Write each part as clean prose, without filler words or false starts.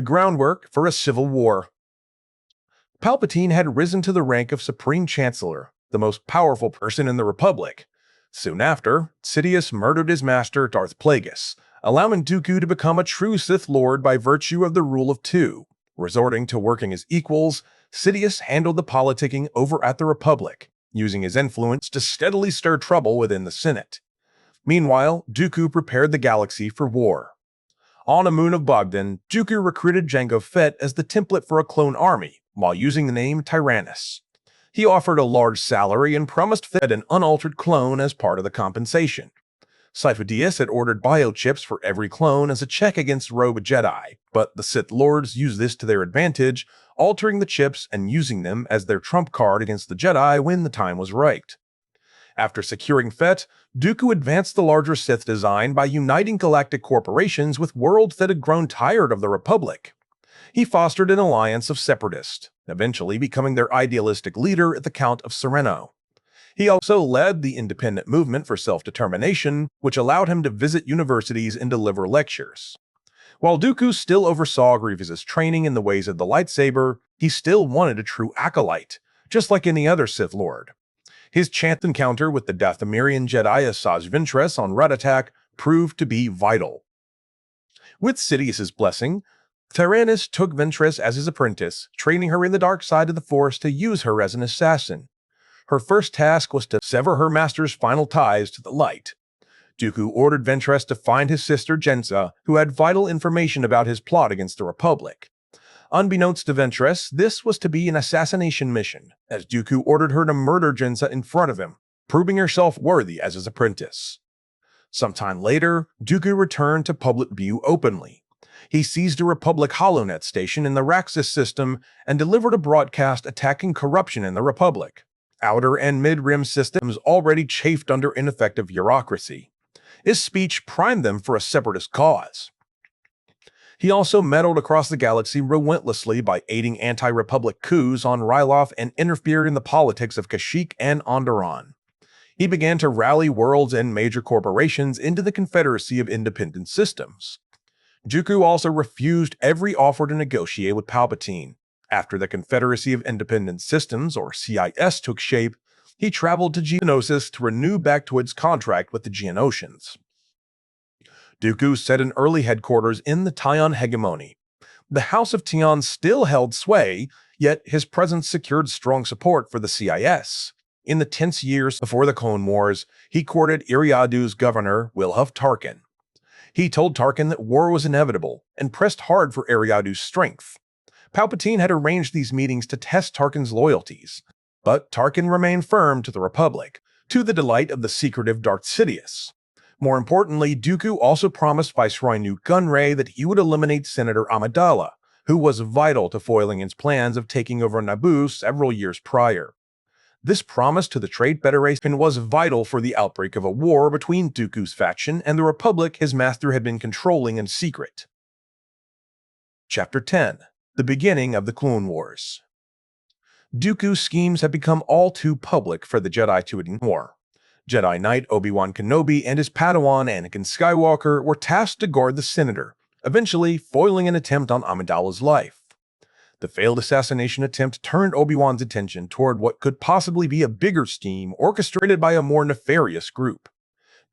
the groundwork for a civil war. Palpatine had risen to the rank of Supreme Chancellor, the most powerful person in the Republic. Soon after, Sidious murdered his master Darth Plagueis, allowing Dooku to become a true Sith Lord by virtue of the Rule of Two. Resorting to working as equals, Sidious handled the politicking over at the Republic, using his influence to steadily stir trouble within the Senate. Meanwhile, Dooku prepared the galaxy for war. On a moon of Bogdan, Dooku recruited Jango Fett as the template for a clone army, while using the name Tyrannus. He offered a large salary and promised Fett an unaltered clone as part of the compensation. Sifo-Dyas had ordered biochips for every clone as a check against rogue Jedi, but the Sith Lords used this to their advantage, altering the chips and using them as their trump card against the Jedi when the time was right. After securing Fett, Dooku advanced the larger Sith design by uniting galactic corporations with worlds that had grown tired of the Republic. He fostered an alliance of separatists, eventually becoming their idealistic leader at the Count of Sereno. He also led the independent movement for self-determination, which allowed him to visit universities and deliver lectures. While Dooku still oversaw Grievous's training in the ways of the lightsaber, he still wanted a true acolyte, just like any other Sith Lord. His chance encounter with the Dathomirian Jedi Asajj Ventress on Ratatak proved to be vital. With Sidious's blessing, Tyrannus took Ventress as his apprentice, training her in the dark side of the Force to use her as an assassin. Her first task was to sever her master's final ties to the light. Dooku ordered Ventress to find his sister Jensa, who had vital information about his plot against the Republic. Unbeknownst to Ventress, this was to be an assassination mission, as Dooku ordered her to murder Jensa in front of him, proving herself worthy as his apprentice. Sometime later, Dooku returned to public view openly. He seized a Republic HoloNet station in the Raxus system and delivered a broadcast attacking corruption in the Republic. Outer and mid-rim systems already chafed under ineffective bureaucracy. His speech primed them for a separatist cause. He also meddled across the galaxy relentlessly by aiding anti-Republic coups on Ryloth and interfered in the politics of Kashyyyk and Onderon. He began to rally worlds and major corporations into the Confederacy of Independent Systems. Dooku also refused every offer to negotiate with Palpatine. After the Confederacy of Independent Systems, or CIS, took shape, he traveled to Geonosis to renew Bactoid's contract with the Geonosians. Dooku set an early headquarters in the Tion hegemony. The House of Tion still held sway, yet his presence secured strong support for the CIS. In the tense years before the Clone Wars, he courted Eriadu's governor, Wilhuff Tarkin. He told Tarkin that war was inevitable, and pressed hard for Eriadu's strength. Palpatine had arranged these meetings to test Tarkin's loyalties, but Tarkin remained firm to the Republic, to the delight of the secretive Darth Sidious. More importantly, Dooku also promised Viceroy Nute Gunray that he would eliminate Senator Amidala, who was vital to foiling his plans of taking over Naboo several years prior. This promise to the Trade Federation was vital for the outbreak of a war between Dooku's faction and the Republic his master had been controlling in secret. Chapter 10. The Beginning of the Clone Wars. Dooku's schemes had become all too public for the Jedi to ignore. Jedi Knight Obi-Wan Kenobi and his Padawan Anakin Skywalker were tasked to guard the Senator, eventually foiling an attempt on Amidala's life. The failed assassination attempt turned Obi-Wan's attention toward what could possibly be a bigger scheme orchestrated by a more nefarious group.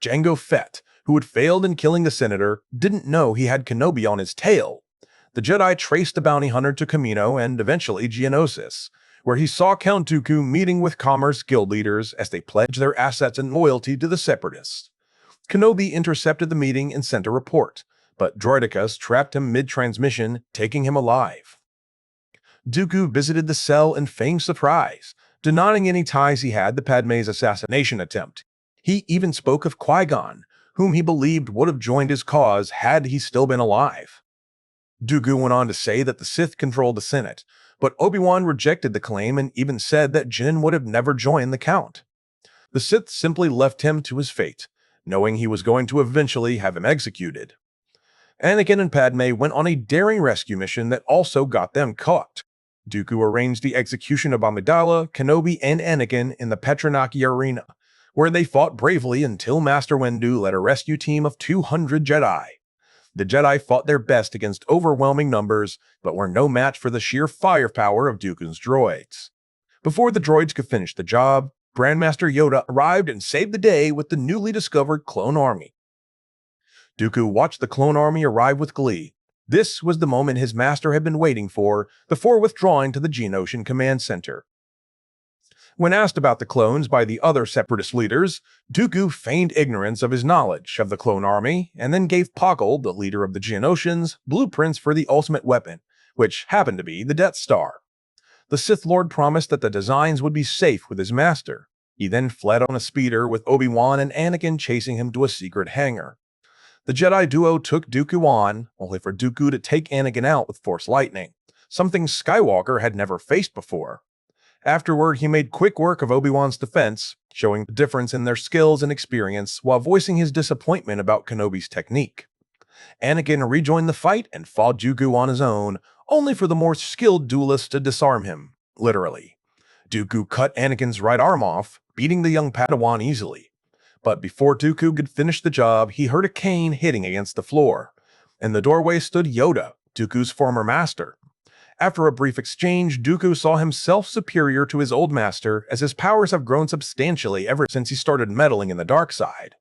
Jango Fett, who had failed in killing the Senator, didn't know he had Kenobi on his tail. The Jedi traced the bounty hunter to Kamino and eventually Geonosis, where he saw Count Dooku meeting with Commerce Guild leaders as they pledged their assets and loyalty to the Separatists. Kenobi intercepted the meeting and sent a report, but Droidicus trapped him mid-transmission, taking him alive. Dooku visited the cell in feigned surprise, denying any ties he had to Padme's assassination attempt. He even spoke of Qui-Gon, whom he believed would have joined his cause had he still been alive. Dooku went on to say that the Sith controlled the Senate, but Obi-Wan rejected the claim and even said that Jin would have never joined the Count. The Sith simply left him to his fate, knowing he was going to eventually have him executed. Anakin and Padme went on a daring rescue mission that also got them caught. Dooku arranged the execution of Amidala, Kenobi, and Anakin in the Petranaki Arena, where they fought bravely until Master Windu led a rescue team of 200 Jedi. The Jedi fought their best against overwhelming numbers, but were no match for the sheer firepower of Dooku's droids. Before the droids could finish the job, Grandmaster Yoda arrived and saved the day with the newly discovered clone army. Dooku watched the clone army arrive with glee. This was the moment his master had been waiting for before withdrawing to the Geonosian Command Center. When asked about the clones by the other Separatist leaders, Dooku feigned ignorance of his knowledge of the clone army and then gave Poggle, the leader of the Geonosians, blueprints for the ultimate weapon, which happened to be the Death Star. The Sith Lord promised that the designs would be safe with his master. He then fled on a speeder with Obi-Wan and Anakin chasing him to a secret hangar. The Jedi duo took Dooku on, only for Dooku to take Anakin out with Force lightning, something Skywalker had never faced before. Afterward, he made quick work of Obi-Wan's defense, showing the difference in their skills and experience while voicing his disappointment about Kenobi's technique. Anakin rejoined the fight and fought Dooku on his own, only for the more skilled duelist to disarm him, literally. Dooku cut Anakin's right arm off, beating the young Padawan easily. But before Dooku could finish the job, he heard a cane hitting against the floor. In the doorway stood Yoda, Dooku's former master. After a brief exchange, Dooku saw himself superior to his old master, as his powers have grown substantially ever since he started meddling in the dark side.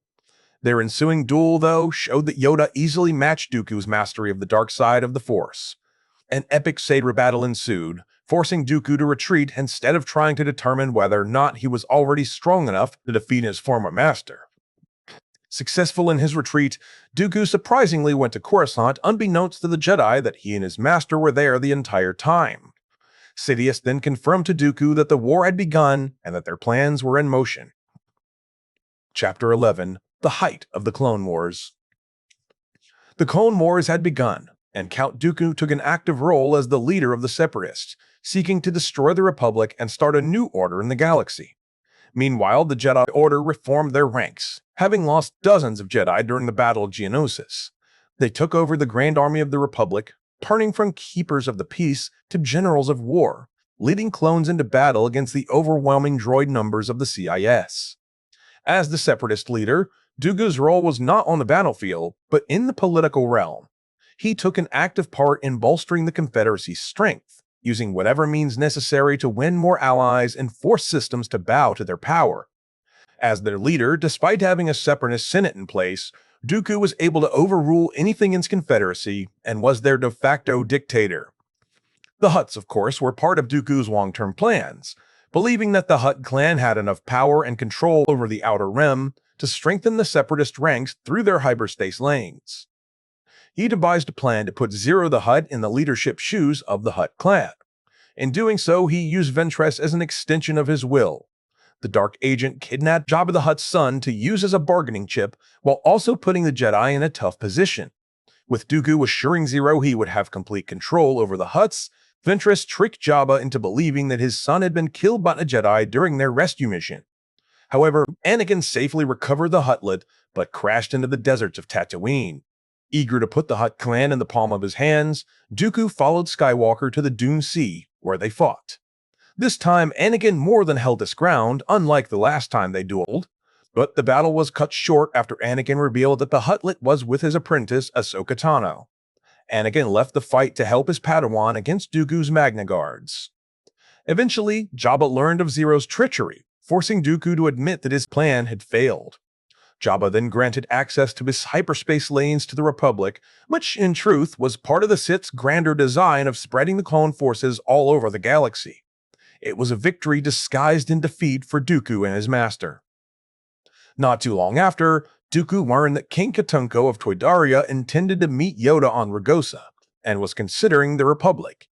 Their ensuing duel, though, showed that Yoda easily matched Dooku's mastery of the dark side of the Force. An epic saber battle ensued, forcing Dooku to retreat instead of trying to determine whether or not he was already strong enough to defeat his former master. Successful in his retreat, Dooku surprisingly went to Coruscant unbeknownst to the Jedi that he and his master were there the entire time. Sidious then confirmed to Dooku that the war had begun and that their plans were in motion. Chapter 11: The Height of the Clone Wars. The Clone Wars had begun, and Count Dooku took an active role as the leader of the Separatists, seeking to destroy the Republic and start a new order in the galaxy. Meanwhile, the Jedi Order reformed their ranks, having lost dozens of Jedi during the Battle of Geonosis. They took over the Grand Army of the Republic, turning from keepers of the peace to generals of war, leading clones into battle against the overwhelming droid numbers of the CIS. As the Separatist leader, Dooku's role was not on the battlefield, but in the political realm. He took an active part in bolstering the Confederacy's strength, using whatever means necessary to win more allies and force systems to bow to their power. As their leader, despite having a Separatist Senate in place, Dooku was able to overrule anything in his Confederacy and was their de facto dictator. The Hutts, of course, were part of Dooku's long-term plans, believing that the Hutt clan had enough power and control over the Outer Rim to strengthen the Separatist ranks through their hyperspace lanes. He devised a plan to put Zero the Hutt in the leadership shoes of the Hutt clan. In doing so, he used Ventress as an extension of his will. The Dark Agent kidnapped Jabba the Hutt's son to use as a bargaining chip, while also putting the Jedi in a tough position. With Dooku assuring Zero he would have complete control over the Hutts, Ventress tricked Jabba into believing that his son had been killed by the Jedi during their rescue mission. However, Anakin safely recovered the Huttlet, but crashed into the deserts of Tatooine. Eager to put the Hutt clan in the palm of his hands, Dooku followed Skywalker to the Dune Sea, where they fought. This time, Anakin more than held his ground, unlike the last time they dueled, but the battle was cut short after Anakin revealed that the Huttlet was with his apprentice, Ahsoka Tano. Anakin left the fight to help his Padawan against Dooku's Magna Guards. Eventually, Jabba learned of Zero's treachery, forcing Dooku to admit that his plan had failed. Jabba then granted access to his hyperspace lanes to the Republic, which, in truth, was part of the Sith's grander design of spreading the clone forces all over the galaxy. It was a victory disguised in defeat for Dooku and his master. Not too long after, Dooku learned that King Katunko of Toydaria intended to meet Yoda on Ragosa, and was considering the Republic.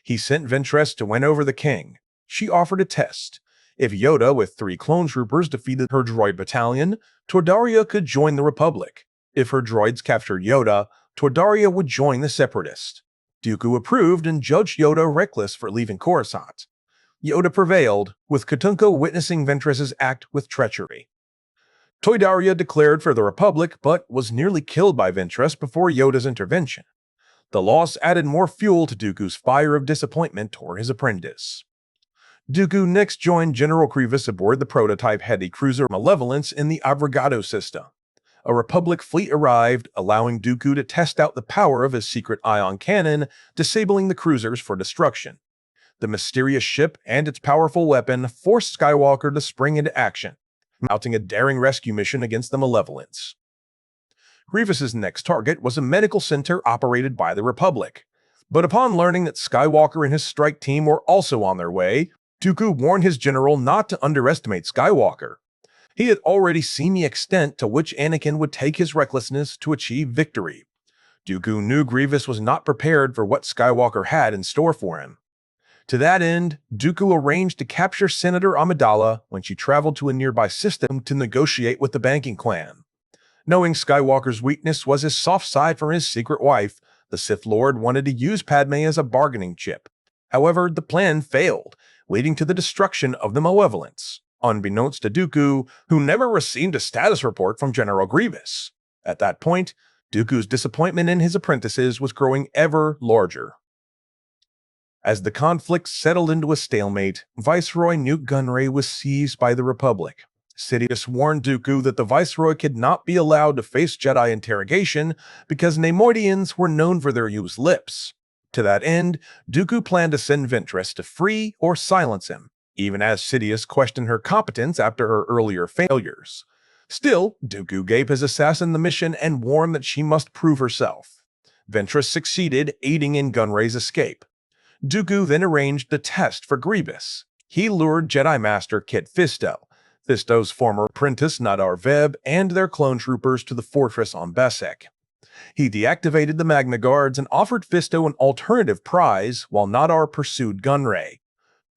He sent Ventress to win over the king. She offered a test. If Yoda with 3 clone troopers defeated her droid battalion, Toydaria could join the Republic. If her droids captured Yoda, Toydaria would join the Separatists. Dooku approved and judged Yoda reckless for leaving Coruscant. Yoda prevailed, with Katunko witnessing Ventress's act with treachery. Toydaria declared for the Republic, but was nearly killed by Ventress before Yoda's intervention. The loss added more fuel to Dooku's fire of disappointment toward his apprentice. Dooku next joined General Grievous aboard the prototype heavy cruiser Malevolence in the Avogadro system. a Republic fleet arrived, allowing Dooku to test out the power of his secret ion cannon, disabling the cruisers for destruction. The mysterious ship and its powerful weapon forced Skywalker to spring into action, mounting a daring rescue mission against the Malevolence. Grievous's next target was a medical center operated by the Republic. But upon learning that Skywalker and his strike team were also on their way, Dooku warned his general not to underestimate Skywalker. He had already seen the extent to which Anakin would take his recklessness to achieve victory. Dooku knew Grievous was not prepared for what Skywalker had in store for him. To that end, Dooku arranged to capture Senator Amidala when she traveled to a nearby system to negotiate with the banking clan. Knowing Skywalker's weakness was his soft side for his secret wife, the Sith Lord wanted to use Padme as a bargaining chip. However, the plan failed, leading to the destruction of the Malevolence, unbeknownst to Dooku, who never received a status report from General Grievous. At that point, Dooku's disappointment in his apprentices was growing ever larger. As the conflict settled into a stalemate, Viceroy Newt Gunray was seized by the Republic. Sidious warned Dooku that the Viceroy could not be allowed to face Jedi interrogation because Neimoidians were known for their used lips. To that end, Dooku planned to send Ventress to free or silence him, even as Sidious questioned her competence after her earlier failures. Still, Dooku gave his assassin the mission and warned that she must prove herself. Ventress succeeded, aiding in Gunray's escape. Dooku then arranged the test for Grievous. He lured Jedi Master Kit Fisto, Fisto's former apprentice Nadar Veb, and their clone troopers to the fortress on Besek. He deactivated the Magna Guards and offered Fisto an alternative prize while Nadar pursued Gunray.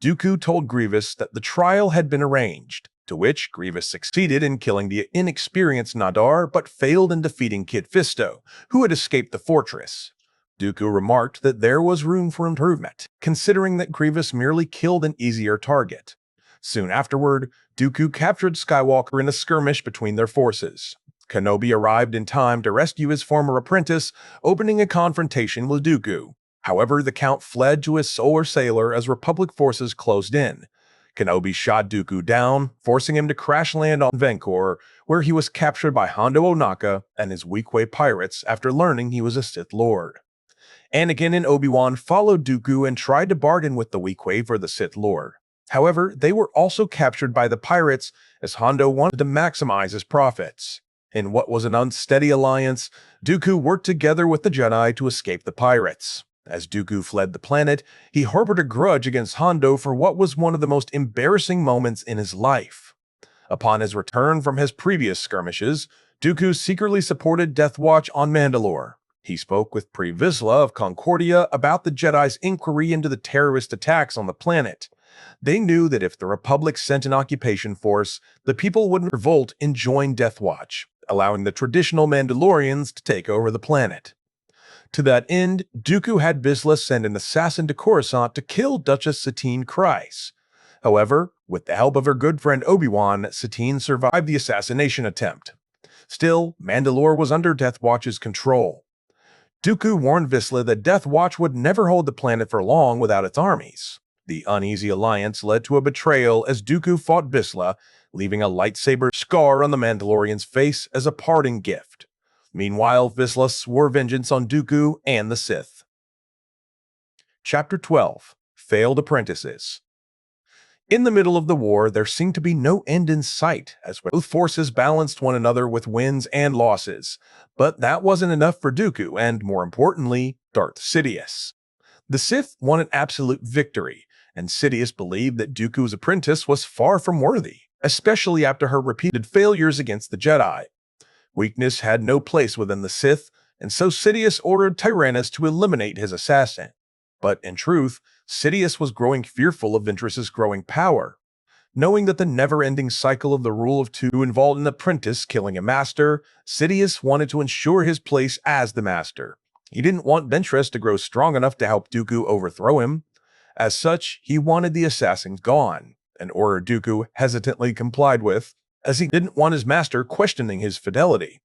Dooku told Grievous that the trial had been arranged, to which Grievous succeeded in killing the inexperienced Nadar but failed in defeating Kit Fisto, who had escaped the fortress. Dooku remarked that there was room for improvement, considering that Grievous merely killed an easier target. Soon afterward, Dooku captured Skywalker in a skirmish between their forces. Kenobi arrived in time to rescue his former apprentice, opening a confrontation with Dooku. However, the Count fled to his solar sailor as Republic forces closed in. Kenobi shot Dooku down, forcing him to crash land on Vancor, where he was captured by Hondo Ohnaka and his Weequay pirates after learning he was a Sith Lord. Anakin and Obi-Wan followed Dooku and tried to bargain with the Weequay for the Sith Lord. However, they were also captured by the pirates as Hondo wanted to maximize his profits. In what was an unsteady alliance, Dooku worked together with the Jedi to escape the pirates. As Dooku fled the planet, he harbored a grudge against Hondo for what was one of the most embarrassing moments in his life. Upon his return from his previous skirmishes, Dooku secretly supported Death Watch on Mandalore. He spoke with Pre Vizsla of Concordia about the Jedi's inquiry into the terrorist attacks on the planet. They knew that if the Republic sent an occupation force, the people would revolt and join Death Watch, allowing the traditional Mandalorians to take over the planet. To that end, Dooku had Vizsla send an assassin to Coruscant to kill Duchess Satine Kryze. However, with the help of her good friend Obi-Wan, Satine survived the assassination attempt. Still, Mandalore was under Death Watch's control. Dooku warned Vizsla that Death Watch would never hold the planet for long without its armies. The uneasy alliance led to a betrayal as Dooku fought Vizsla, leaving a lightsaber scar on the Mandalorian's face as a parting gift. Meanwhile, Vizsla swore vengeance on Dooku and the Sith. Chapter 12. Failed Apprentices. In the middle of the war, there seemed to be no end in sight, as both forces balanced one another with wins and losses. But that wasn't enough for Dooku and, more importantly, Darth Sidious. The Sith wanted absolute victory, and Sidious believed that Dooku's apprentice was far from worthy, especially after her repeated failures against the Jedi. Weakness had no place within the Sith, and so Sidious ordered Tyrannus to eliminate his assassin. But in truth, Sidious was growing fearful of Ventress's growing power. Knowing that the never-ending cycle of the rule of two involved an apprentice killing a master, Sidious wanted to ensure his place as the master. He didn't want Ventress to grow strong enough to help Dooku overthrow him. As such, he wanted the assassin gone, an order Dooku hesitantly complied with, as he didn't want his master questioning his fidelity.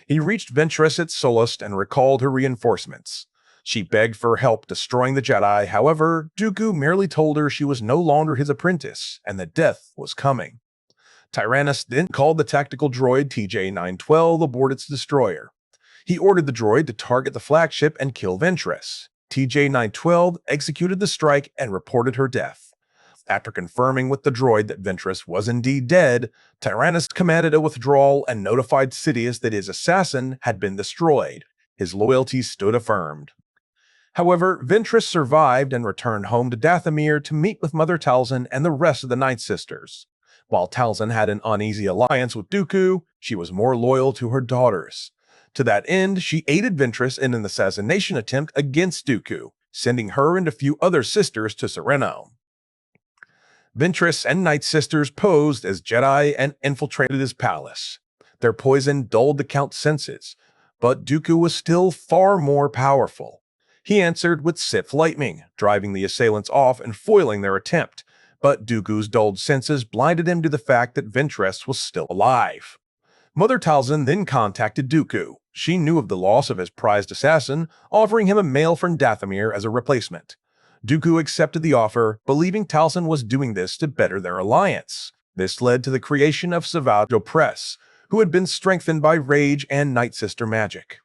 He reached Ventress at Solast and recalled her reinforcements. She begged for help destroying the Jedi, however, Dooku merely told her she was no longer his apprentice and that death was coming. Tyrannus then called the tactical droid TJ-912 aboard its destroyer. He ordered the droid to target the flagship and kill Ventress. TJ-912 executed the strike and reported her death. After confirming with the droid that Ventress was indeed dead, Tyrannus commanded a withdrawal and notified Sidious that his assassin had been destroyed. His loyalty stood affirmed. However, Ventress survived and returned home to Dathomir to meet with Mother Talzin and the rest of the Night Sisters. While Talzin had an uneasy alliance with Dooku, she was more loyal to her daughters. To that end, she aided Ventress in an assassination attempt against Dooku, sending her and a few other sisters to Sereno. Ventress and Night Sisters posed as Jedi and infiltrated his palace. Their poison dulled the Count's senses, but Dooku was still far more powerful. He answered with Sith lightning, driving the assailants off and foiling their attempt, but Dooku's dulled senses blinded him to the fact that Ventress was still alive. Mother Talzin then contacted Dooku. She knew of the loss of his prized assassin, offering him a mail from Dathomir as a replacement. Dooku accepted the offer, believing Talzin was doing this to better their alliance. This led to the creation of Savage Opress, who had been strengthened by rage and Night Sister magic.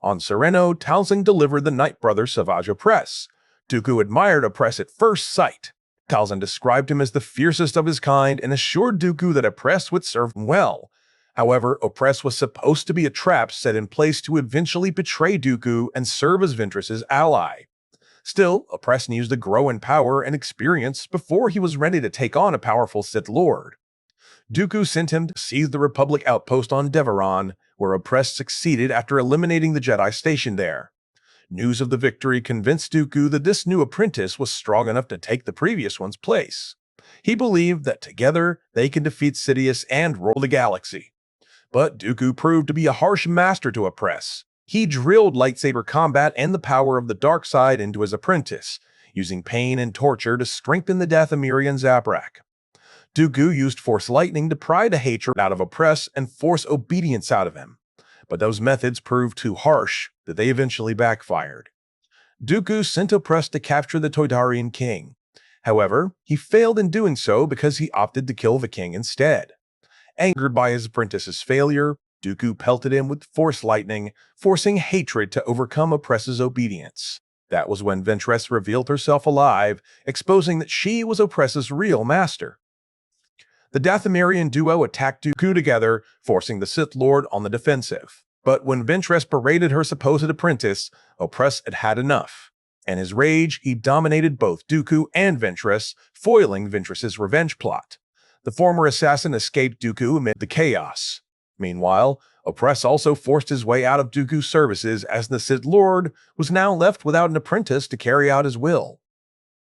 On Sereno, Talzin delivered the Night Brother Savage Opress. Dooku admired Opress at first sight. Talzin described him as the fiercest of his kind and assured Dooku that Opress would serve him well. However, Opress was supposed to be a trap set in place to eventually betray Dooku and serve as Ventress's ally. Still, Opress needs to grow in power and experience before he was ready to take on a powerful Sith Lord. Dooku sent him to seize the Republic outpost on Deveron, where Opress succeeded after eliminating the Jedi stationed there. News of the victory convinced Dooku that this new apprentice was strong enough to take the previous one's place. He believed that together they can defeat Sidious and rule the galaxy. But Dooku proved to be a harsh master to Opress. He drilled lightsaber combat and the power of the dark side into his apprentice, using pain and torture to strengthen the Dathomirian Zabrak. Dooku used Force Lightning to pry the hatred out of Opress and force obedience out of him. But those methods proved too harsh that they eventually backfired. Dooku sent Opress to capture the Toydarian king. However, he failed in doing so because he opted to kill the king instead. Angered by his apprentice's failure, Dooku pelted him with Force Lightning, forcing hatred to overcome Opress's obedience. That was when Ventress revealed herself alive, exposing that she was Opress's real master. The Dathomirian duo attacked Dooku together, forcing the Sith Lord on the defensive. But when Ventress berated her supposed apprentice, Opress had had enough. In his rage, he dominated both Dooku and Ventress, foiling Ventress's revenge plot. The former assassin escaped Dooku amid the chaos. Meanwhile, Opress also forced his way out of Dooku's services as the Sith Lord was now left without an apprentice to carry out his will.